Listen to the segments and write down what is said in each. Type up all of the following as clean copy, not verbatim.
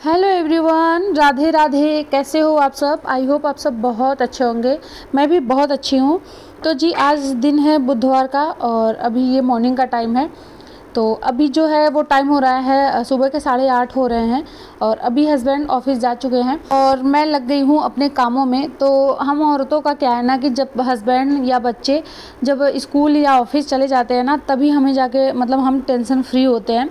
Hello everyone, Radhe Radhe. कैसे हो आप सब? आई होप आप सब बहुत अच्छे होंगे। मैं भी बहुत अच्छी हूँ। तो जी, आज दिन है बुधवार का और अभी ये मॉर्निंग का टाइम है। तो अभी जो है वो टाइम हो रहा है, सुबह के 8:30 हो रहे हैं और अभी हस्बैंड ऑफिस जा चुके हैं और मैं लग गई हूँ अपने कामों में। तो हम औरतों का क्या है ना कि जब हस्बैंड या बच्चे जब स्कूल या ऑफिस चले जाते हैं ना, तभी हमें जाके हम टेंशन फ्री होते हैं।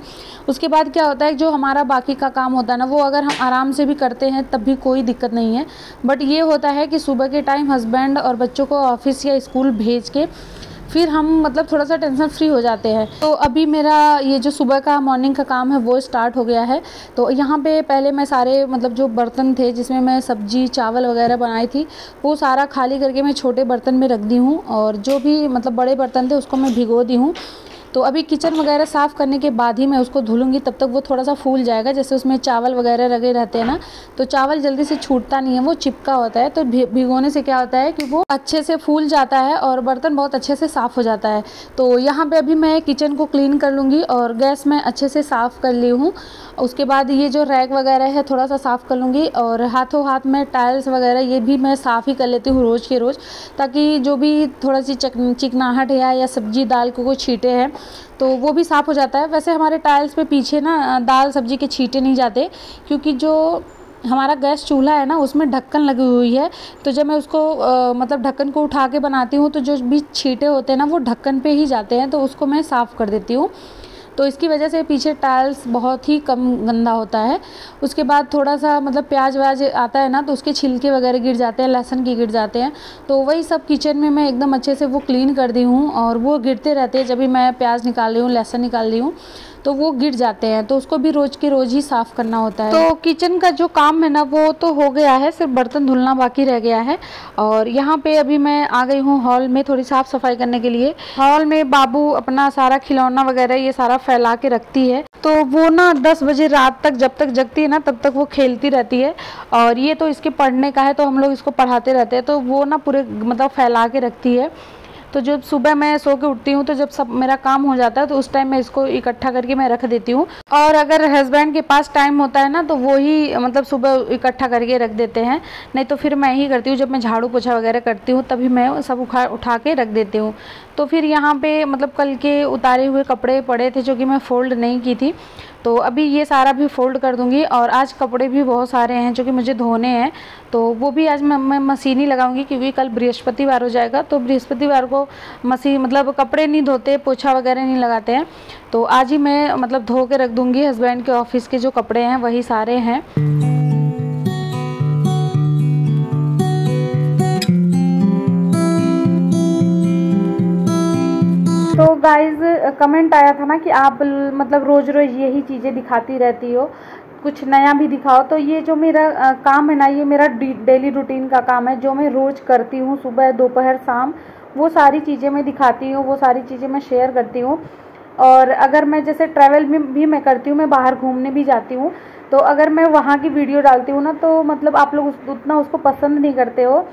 उसके बाद क्या होता है, जो हमारा बाकी का काम होता है ना, वो अगर हम आराम से भी करते हैं तब भी कोई दिक्कत नहीं है। बट ये होता है कि सुबह के टाइम हस्बैंड और बच्चों को ऑफिस या स्कूल भेज के फिर हम थोड़ा सा टेंशन फ्री हो जाते हैं। तो अभी मेरा ये जो सुबह का मॉर्निंग का काम है वो स्टार्ट हो गया है। तो यहाँ पे पहले मैं सारे जो बर्तन थे जिसमें मैं सब्जी चावल वगैरह बनाई थी, वो सारा खाली करके मैं छोटे बर्तन में रख दी हूँ और जो भी बड़े बर्तन थे उसको मैं भिगो दी हूँ। तो अभी किचन वगैरह साफ़ करने के बाद ही मैं उसको धुलूँगी, तब तक वो थोड़ा सा फूल जाएगा। जैसे उसमें चावल वगैरह लगे रहते हैं ना, तो चावल जल्दी से छूटता नहीं है, वो चिपका होता है। तो भिगोने से क्या होता है कि वो अच्छे से फूल जाता है और बर्तन बहुत अच्छे से साफ़ हो जाता है। तो यहाँ पे अभी मैं किचन को क्लीन कर लूँगी और गैस मैं अच्छे से साफ़ कर ली हूँ। उसके बाद ये जो रैक वगैरह है थोड़ा सा साफ़ कर लूँगी और हाथों हाथ में टाइल्स वगैरह ये भी मैं साफ़ ही कर लेती हूँ रोज़ के रोज़, ताकि जो भी थोड़ा सी चिकनाहट है या सब्जी दाल को कोई छींटे हैं तो वो भी साफ़ हो जाता है। वैसे हमारे टाइल्स पे पीछे ना दाल सब्जी के छींटे नहीं जाते, क्योंकि जो हमारा गैस चूल्हा है ना उसमें ढक्कन लगी हुई है। तो जब मैं उसको ढक्कन को उठा के बनाती हूँ तो जो भी छींटे होते हैं ना वो ढक्कन पे ही जाते हैं, तो उसको मैं साफ़ कर देती हूँ। तो इसकी वजह से पीछे टाइल्स बहुत ही कम गंदा होता है। उसके बाद थोड़ा सा प्याज व्याज आता है ना, तो उसके छिलके वगैरह गिर जाते हैं, लहसुन के गिर जाते हैं। तो वही सब किचन में मैं एकदम अच्छे से वो क्लीन कर दी हूँ और वो गिरते रहते हैं जब भी मैं प्याज निकाल रही हूँ, लहसुन निकाल रही हूँ, तो वो गिर जाते हैं। तो उसको भी रोज़ के रोज़ ही साफ़ करना होता है। तो किचन का जो काम है ना वो तो हो गया है, सिर्फ बर्तन धुलना बाकी रह गया है। और यहाँ पे अभी मैं आ गई हूँ हॉल में थोड़ी साफ़ सफाई करने के लिए। हॉल में बाबू अपना सारा खिलौना वगैरह ये सारा फैला के रखती है, तो वो ना 10 बजे रात तक जब तक जगती है ना तब तक वो खेलती रहती है। और ये तो इसके पढ़ने का है, तो हम लोग इसको पढ़ाते रहते हैं, तो वो ना पूरे फैला के रखती है। तो जब सुबह मैं सो के उठती हूँ तो जब सब मेरा काम हो जाता है तो उस टाइम मैं इसको इकट्ठा करके मैं रख देती हूँ। और अगर हस्बैंड के पास टाइम होता है ना तो वो ही सुबह इकट्ठा करके रख देते हैं, नहीं तो फिर मैं ही करती हूँ। जब मैं झाड़ू पोछा वगैरह करती हूँ तभी मैं सब उठा के रख देती हूँ। तो फिर यहाँ पे कल के उतारे हुए कपड़े पड़े थे जो कि मैं फ़ोल्ड नहीं की थी, तो अभी ये सारा भी फ़ोल्ड कर दूँगी। और आज कपड़े भी बहुत सारे हैं जो कि मुझे धोने हैं, तो वो भी आज मैं मशीन ही लगाऊंगी, क्योंकि कल बृहस्पतिवार हो जाएगा। तो बृहस्पतिवार को मशीन कपड़े नहीं धोते, पोछा वगैरह नहीं लगाते हैं, तो आज ही मैं धो के रख दूँगी। हस्बैंड के ऑफिस के जो कपड़े हैं वही सारे हैं। तो गाइज़, कमेंट आया था ना कि आप रोज़ रोज़ यही चीज़ें दिखाती रहती हो, कुछ नया भी दिखाओ। तो ये जो मेरा काम है ना, ये मेरा डेली रूटीन का काम है, जो मैं रोज़ करती हूँ सुबह दोपहर शाम, वो सारी चीज़ें मैं दिखाती हूँ, वो सारी चीज़ें मैं शेयर करती हूँ। और अगर मैं जैसे ट्रैवल भी मैं करती हूँ, मैं बाहर घूमने भी जाती हूँ, तो अगर मैं वहाँ की वीडियो डालती हूँ ना तो आप लोग उतना उसको पसंद नहीं करते हो।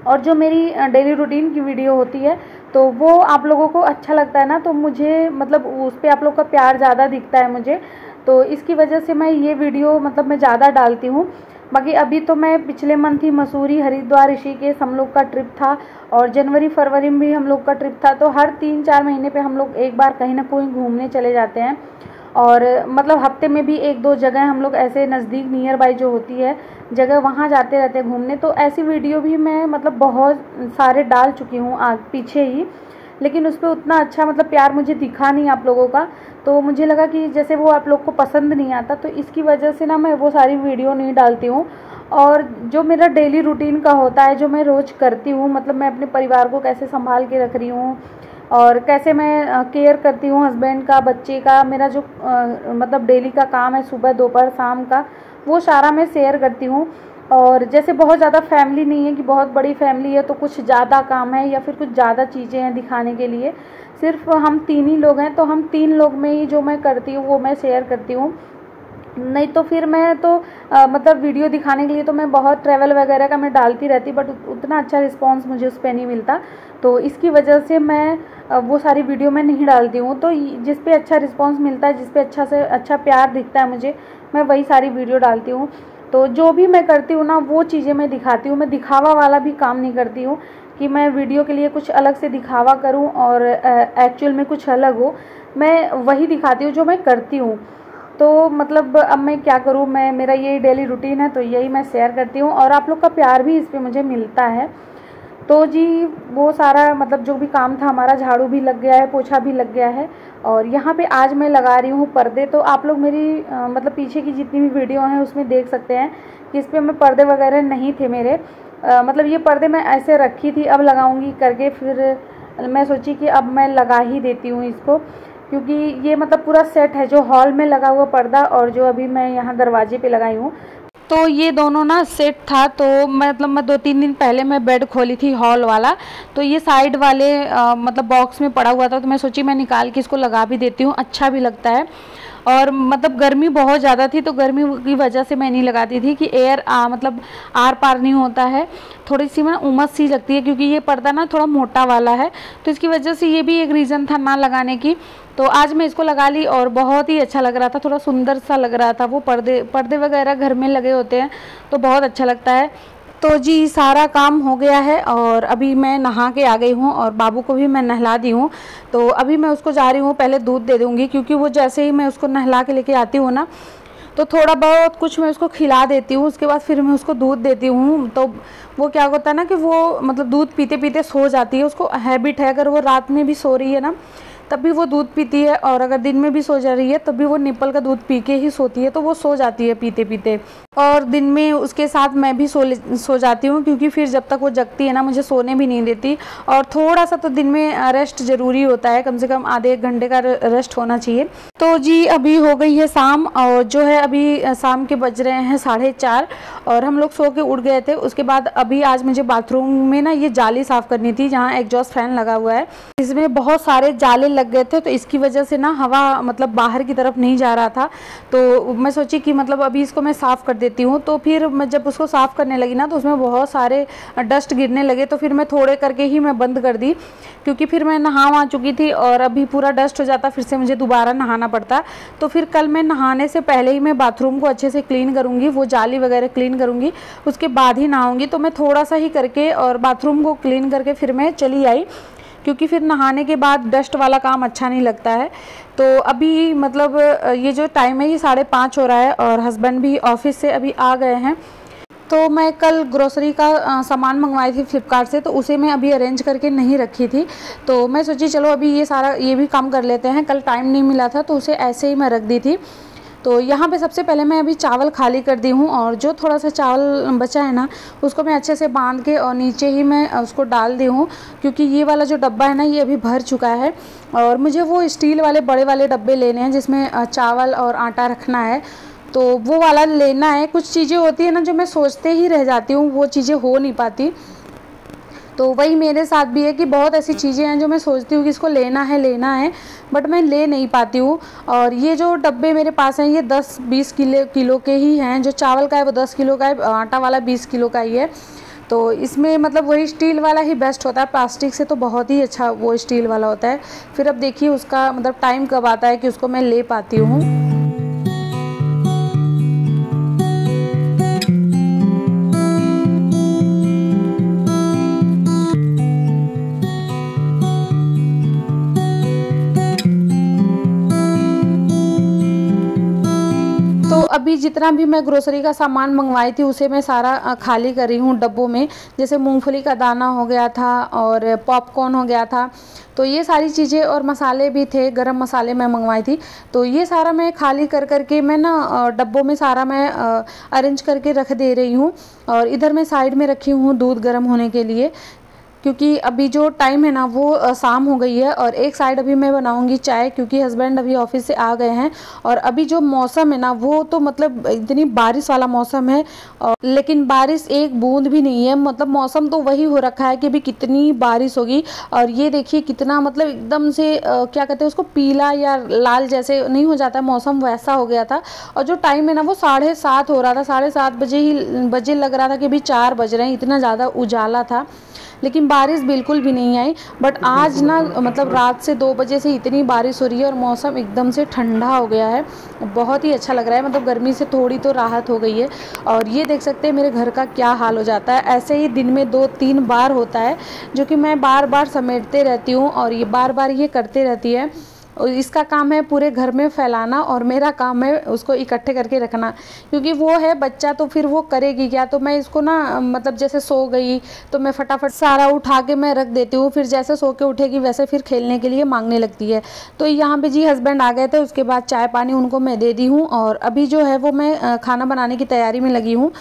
और जो मेरी डेली रूटीन की वीडियो होती है तो वो आप लोगों को अच्छा लगता है ना, तो मुझे उस पर आप लोग का प्यार ज़्यादा दिखता है मुझे, तो इसकी वजह से मैं ये वीडियो मैं ज़्यादा डालती हूँ। बाकी अभी तो मैं पिछले मंथ ही मसूरी, हरिद्वार, ऋषिकेश हम लोग का ट्रिप था, और जनवरी फरवरी में भी हम लोग का ट्रिप था। तो हर 3-4 महीने पे हम लोग एक बार कहीं ना कहीं घूमने चले जाते हैं। और हफ्ते में भी 1-2 जगह हम लोग ऐसे नज़दीक नियर बाई जो होती है जगह, वहाँ जाते रहते हैं घूमने। तो ऐसी वीडियो भी मैं बहुत सारे डाल चुकी हूँ पीछे ही, लेकिन उस पर उतना अच्छा प्यार मुझे दिखा नहीं आप लोगों का। तो मुझे लगा कि जैसे वो आप लोग को पसंद नहीं आता, तो इसकी वजह से ना मैं वो सारी वीडियो नहीं डालती हूँ। और जो मेरा डेली रूटीन का होता है, जो मैं रोज़ करती हूँ, मैं अपने परिवार को कैसे संभाल के रख रही हूँ और कैसे मैं केयर करती हूँ हस्बैंड का, बच्चे का, मेरा जो डेली का काम है सुबह दोपहर शाम का, वो सारा मैं शेयर करती हूँ। और जैसे बहुत ज़्यादा फैमिली नहीं है कि बहुत बड़ी फैमिली है तो कुछ ज़्यादा काम है या फिर कुछ ज़्यादा चीज़ें हैं दिखाने के लिए, सिर्फ हम 3 ही लोग हैं, तो हम 3 लोग में ही जो मैं करती हूँ वो मैं शेयर करती हूँ। नहीं तो फिर मैं तो मतलब वीडियो दिखाने के लिए तो मैं बहुत ट्रैवल वगैरह का मैं डालती रहती, बट उतना अच्छा रिस्पांस मुझे उस पर नहीं मिलता, तो इसकी वजह से मैं वो सारी वीडियो मैं नहीं डालती हूँ। तो जिस पे अच्छा रिस्पांस मिलता है, जिस पे अच्छा से अच्छा प्यार दिखता है मुझे, मैं वही सारी वीडियो डालती हूँ। तो जो भी मैं करती हूँ ना, वो चीज़ें मैं दिखाती हूँ। मैं दिखावा वाला भी काम नहीं करती हूँ कि मैं वीडियो के लिए कुछ अलग से दिखावा करूँ और एक्चुअल में कुछ अलग हो। मैं वही दिखाती हूँ जो मैं करती हूँ। तो मतलब अब मैं क्या करूँ, मेरा यही डेली रूटीन है, तो यही मैं शेयर करती हूँ और आप लोग का प्यार भी इस पे मुझे मिलता है। तो जी वो सारा मतलब जो भी काम था हमारा, झाड़ू भी लग गया है, पोछा भी लग गया है, और यहाँ पे आज मैं लगा रही हूँ पर्दे। तो आप लोग मेरी मतलब पीछे की जितनी भी वीडियो हैं उसमें देख सकते हैं कि इस पर मैं पर्दे वगैरह नहीं थे मेरे, मतलब ये पर्दे मैं ऐसे रखी थी, अब लगाऊंगी करके फिर मैं सोची कि अब मैं लगा ही देती हूँ इसको, क्योंकि ये मतलब पूरा सेट है, जो हॉल में लगा हुआ पर्दा और जो अभी मैं यहाँ दरवाजे पे लगाई हूँ, तो ये दोनों ना सेट था। तो मतलब मैं 2-3 दिन पहले मैं बेड खोली थी हॉल वाला, तो ये साइड वाले मतलब बॉक्स में पड़ा हुआ था, तो मैं सोची मैं निकाल के इसको लगा भी देती हूँ, अच्छा भी लगता है। और मतलब गर्मी बहुत ज़्यादा थी, तो गर्मी की वजह से मैं नहीं लगाती थी कि एयर मतलब आर पार नहीं होता है, थोड़ी सी ना उमस सी लगती है, क्योंकि ये पर्दा ना थोड़ा मोटा वाला है, तो इसकी वजह से ये भी एक रीज़न था ना लगाने की। तो आज मैं इसको लगा ली और बहुत ही अच्छा लग रहा था, थोड़ा सुंदर सा लग रहा था। वो पर्दे वगैरह घर में लगे होते हैं तो बहुत अच्छा लगता है। तो जी सारा काम हो गया है और अभी मैं नहा के आ गई हूँ और बाबू को भी मैं नहला दी हूँ। तो अभी मैं उसको जा रही हूँ, पहले दूध दे दूँगी, क्योंकि वो जैसे ही मैं उसको नहला के लेके आती हूँ ना, तो थोड़ा बहुत कुछ मैं उसको खिला देती हूँ, उसके बाद फिर मैं उसको दूध देती हूँ। तो वो क्या होता है ना कि वो मतलब दूध पीते पीते सो जाती है, उसको हैबिट है, अगर वो रात में भी सो रही है ना तब भी वो दूध पीती है, और अगर दिन में भी सो जा रही है तब भी वो निप्पल का दूध पी के ही सोती है, तो वो सो जाती है पीते पीते। और दिन में उसके साथ मैं भी सो जाती हूँ, क्योंकि फिर जब तक वो जगती है ना मुझे सोने भी नहीं देती। और थोड़ा सा तो दिन में रेस्ट ज़रूरी होता है, कम से कम आधे 1 घंटे का रेस्ट होना चाहिए। तो जी अभी हो गई है शाम, और जो है अभी शाम के बज रहे हैं 4:30, और हम लोग सो के उठ गए थे। उसके बाद अभी आज मुझे बाथरूम में ना ये जाली साफ़ करनी थी, जहाँ एग्जॉस्ट फैन लगा हुआ है, इसमें बहुत सारे जाले लग गए थे, तो इसकी वजह से ना हवा मतलब बाहर की तरफ नहीं जा रहा था। तो मैं सोची कि मतलब अभी इसको मैं साफ़ कर देती हूँ। तो फिर मैं जब उसको साफ़ करने लगी ना, तो उसमें बहुत सारे डस्ट गिरने लगे, तो फिर मैं थोड़े करके ही मैं बंद कर दी, क्योंकि फिर मैं नहा चुकी थी और अभी पूरा डस्ट हो जाता, फिर से मुझे दोबारा नहाना पड़ता। तो फिर कल मैं नहाने से पहले ही मैं बाथरूम को अच्छे से क्लीन करूँगी, वो जाली वगैरह क्लीन करूँगी, उसके बाद ही नहाऊँगी। तो मैं थोड़ा सा ही करके और बाथरूम को क्लीन करके फिर मैं चली आई, क्योंकि फिर नहाने के बाद डस्ट वाला काम अच्छा नहीं लगता है। तो अभी मतलब ये जो टाइम है ये 5:30 हो रहा है, और हस्बैंड भी ऑफिस से अभी आ गए हैं। तो मैं कल ग्रोसरी का सामान मंगवाई थी फ्लिपकार्ट से, तो उसे मैं अभी अरेंज करके नहीं रखी थी, तो मैं सोची चलो अभी ये भी काम कर लेते हैं, कल टाइम नहीं मिला था तो उसे ऐसे ही मैं रख दी थी। तो यहाँ पे सबसे पहले मैं अभी चावल खाली कर दी हूँ, और जो थोड़ा सा चावल बचा है ना उसको मैं अच्छे से बांध के और नीचे ही मैं उसको डाल दी हूँ, क्योंकि ये वाला जो डब्बा है ना ये अभी भर चुका है, और मुझे वो स्टील वाले बड़े वाले डब्बे लेने हैं जिसमें चावल और आटा रखना है, तो वो वाला लेना है। कुछ चीज़ें होती है ना जो मैं सोचते ही रह जाती हूँ, वो चीज़ें हो नहीं पाती। तो वही मेरे साथ भी है कि बहुत ऐसी चीज़ें हैं जो मैं सोचती हूँ कि इसको लेना है, बट मैं ले नहीं पाती हूँ। और ये जो डब्बे मेरे पास हैं ये 10-20 किलो के ही हैं, जो चावल का है वो 10 किलो का है, आटा वाला 20 किलो का ही है। तो इसमें मतलब वही स्टील वाला ही बेस्ट होता है, प्लास्टिक से तो बहुत ही अच्छा वो स्टील वाला होता है। फिर अब देखिए उसका मतलब टाइम कब आता है कि उसको मैं ले पाती हूँ। तो अभी जितना भी मैं ग्रोसरी का सामान मंगवाई थी उसे मैं सारा खाली कर रही हूँ डब्बों में। जैसे मूंगफली का दाना हो गया था और पॉपकॉर्न हो गया था, तो ये सारी चीज़ें, और मसाले भी थे, गरम मसाले मैं मंगवाई थी। तो ये सारा मैं खाली कर करके मैं ना डब्बों में सारा मैं अरेंज करके रख दे रही हूँ। और इधर मैं साइड में रखी हूँ दूध गर्म होने के लिए, क्योंकि अभी जो टाइम है ना वो शाम हो गई है। और एक साइड अभी मैं बनाऊंगी चाय, क्योंकि हस्बैंड अभी ऑफिस से आ गए हैं। और अभी जो मौसम है ना वो तो मतलब इतनी बारिश वाला मौसम है, और लेकिन बारिश एक बूंद भी नहीं है। मतलब मौसम तो वही हो रखा है कि अभी कितनी बारिश होगी। और ये देखिए कितना मतलब एकदम से क्या कहते हैं उसको, पीला या लाल जैसे नहीं हो जाता, मौसम वैसा हो गया था। और जो टाइम है ना वो 7:30 हो रहा था, 7:30 बजे लग रहा था कि अभी 4 बज रहे हैं, इतना ज़्यादा उजाला था। लेकिन बारिश बिल्कुल भी नहीं आई। बट आज ना मतलब रात से 2 बजे से इतनी बारिश हो रही है और मौसम एकदम से ठंडा हो गया है, बहुत ही अच्छा लग रहा है। मतलब गर्मी से थोड़ी तो राहत हो गई है। और ये देख सकते हैं मेरे घर का क्या हाल हो जाता है। ऐसे ही दिन में 2-3 बार होता है, जो कि मैं बार बार समेटते रहती हूँ और ये बार बार ये करते रहती है। और इसका काम है पूरे घर में फैलाना और मेरा काम है उसको इकट्ठे करके रखना, क्योंकि वो है बच्चा तो फिर वो करेगी क्या। तो मैं इसको ना मतलब जैसे सो गई तो मैं फटाफट सारा उठा के मैं रख देती हूँ, फिर जैसे सो के उठेगी वैसे फिर खेलने के लिए मांगने लगती है। तो यहाँ पे जी हस्बैंड आ गए थे, उसके बाद चाय पानी उनको मैं दे दी हूँ और अभी जो है वो मैं खाना बनाने की तैयारी में लगी हूँ।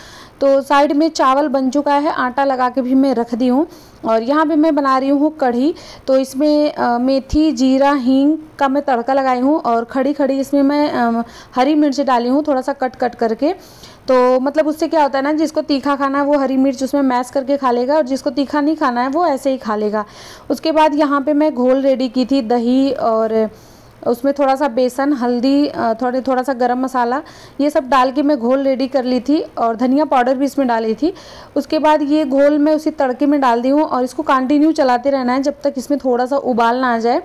तो साइड में चावल बन चुका है, आटा लगा के भी मैं रख दी हूँ। और यहाँ पे मैं बना रही हूँ कढ़ी। तो इसमें मेथी जीरा हींग का मैं तड़का लगाई हूँ और खड़ी खड़ी इसमें मैं हरी मिर्च डाली हूँ, थोड़ा सा कट कट करके। तो मतलब उससे क्या होता है ना, जिसको तीखा खाना है वो हरी मिर्च उसमें मैश करके खा लेगा और जिसको तीखा नहीं खाना है वो ऐसे ही खा लेगा। उसके बाद यहाँ पे मैं घोल रेडी की थी, दही और उसमें थोड़ा सा बेसन, हल्दी, थोड़ा सा गरम मसाला, ये सब डाल के मैं घोल रेडी कर ली थी और धनिया पाउडर भी इसमें डाली थी। उसके बाद ये घोल मैं उसी तड़के में डाल दी हूँ और इसको कंटिन्यू चलाते रहना है जब तक इसमें थोड़ा सा उबाल ना आ जाए,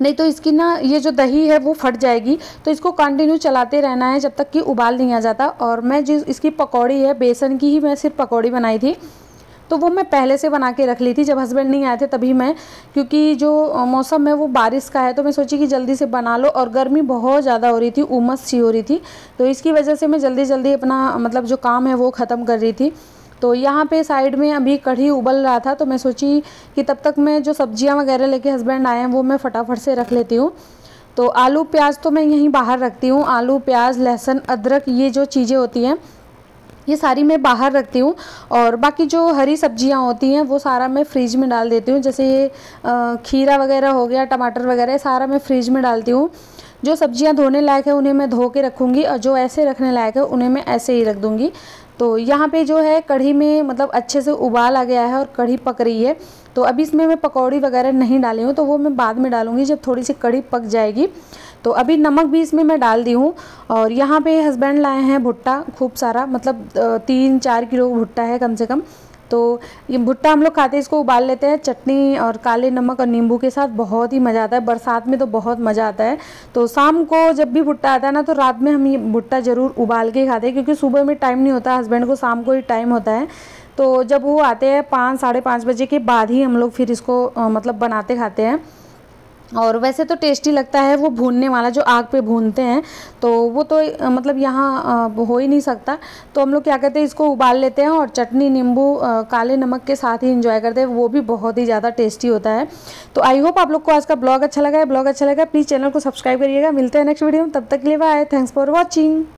नहीं तो इसकी ना ये जो दही है वो फट जाएगी। तो इसको कंटिन्यू चलाते रहना है जब तक कि उबाल नहीं आ जाता। और मैं जिस इसकी पकौड़ी है, बेसन की ही मैं सिर्फ पकौड़ी बनाई थी, तो वो मैं पहले से बना के रख ली थी जब हस्बैंड नहीं आए थे तभी मैं, क्योंकि जो मौसम है वो बारिश का है तो मैं सोची कि जल्दी से बना लो। और गर्मी बहुत ज़्यादा हो रही थी, उमस सी हो रही थी, तो इसकी वजह से मैं जल्दी जल्दी अपना मतलब जो काम है वो ख़त्म कर रही थी। तो यहाँ पे साइड में अभी कढ़ी उबल रहा था, तो मैं सोची कि तब तक मैं जो सब्जियाँ वगैरह लेके हस्बैंड आए हैं वो मैं फटाफट से रख लेती हूँ। तो आलू प्याज तो मैं यहीं बाहर रखती हूँ, आलू प्याज लहसुन अदरक ये जो चीज़ें होती हैं ये सारी मैं बाहर रखती हूँ। और बाकी जो हरी सब्जियाँ होती हैं वो सारा मैं फ्रिज में डाल देती हूँ, जैसे ये खीरा वगैरह हो गया, टमाटर वगैरह, सारा मैं फ्रिज में डालती हूँ। जो सब्जियाँ धोने लायक है उन्हें मैं धो के रखूँगी और जो ऐसे रखने लायक है उन्हें मैं ऐसे ही रख दूँगी। तो यहाँ पे जो है कढ़ी में मतलब अच्छे से उबाल आ गया है और कढ़ी पक रही है। तो अभी इसमें मैं पकौड़ी वगैरह नहीं डाली हूँ, तो वो मैं बाद में डालूँगी जब थोड़ी सी कढ़ी पक जाएगी। तो अभी नमक भी इसमें मैं डाल दी हूँ। और यहाँ पे हस्बैंड लाए हैं भुट्टा खूब सारा, मतलब 3-4 किलो भुट्टा है कम से कम। तो ये भुट्टा हम लोग खाते हैं, इसको उबाल लेते हैं चटनी और काले नमक और नींबू के साथ, बहुत ही मज़ा आता है। बरसात में तो बहुत मज़ा आता है। तो शाम को जब भी भुट्टा आता है ना तो रात में हम ये भुट्टा ज़रूर उबाल के खाते हैं, क्योंकि सुबह में टाइम नहीं होता, हस्बैंड को शाम को ही टाइम होता है। तो जब वो आते हैं 5-5:30 बजे के बाद ही हम लोग फिर इसको मतलब बनाते खाते हैं। और वैसे तो टेस्टी लगता है वो भूनने वाला, जो आग पे भूनते हैं, तो वो तो मतलब यहाँ हो ही नहीं सकता। तो हम लोग क्या कहते हैं, इसको उबाल लेते हैं और चटनी नींबू काले नमक के साथ ही एंजॉय करते हैं, वो भी बहुत ही ज़्यादा टेस्टी होता है। तो आई होप आप लोग को आज का ब्लॉग अच्छा लगा है। ब्लॉग अच्छा लगा प्लीज़ चैनल को सब्सक्राइब करिएगा। मिलते हैं नेक्स्ट वीडियो में, तब तक के लिए बाय, थैंक्स फॉर वॉचिंग।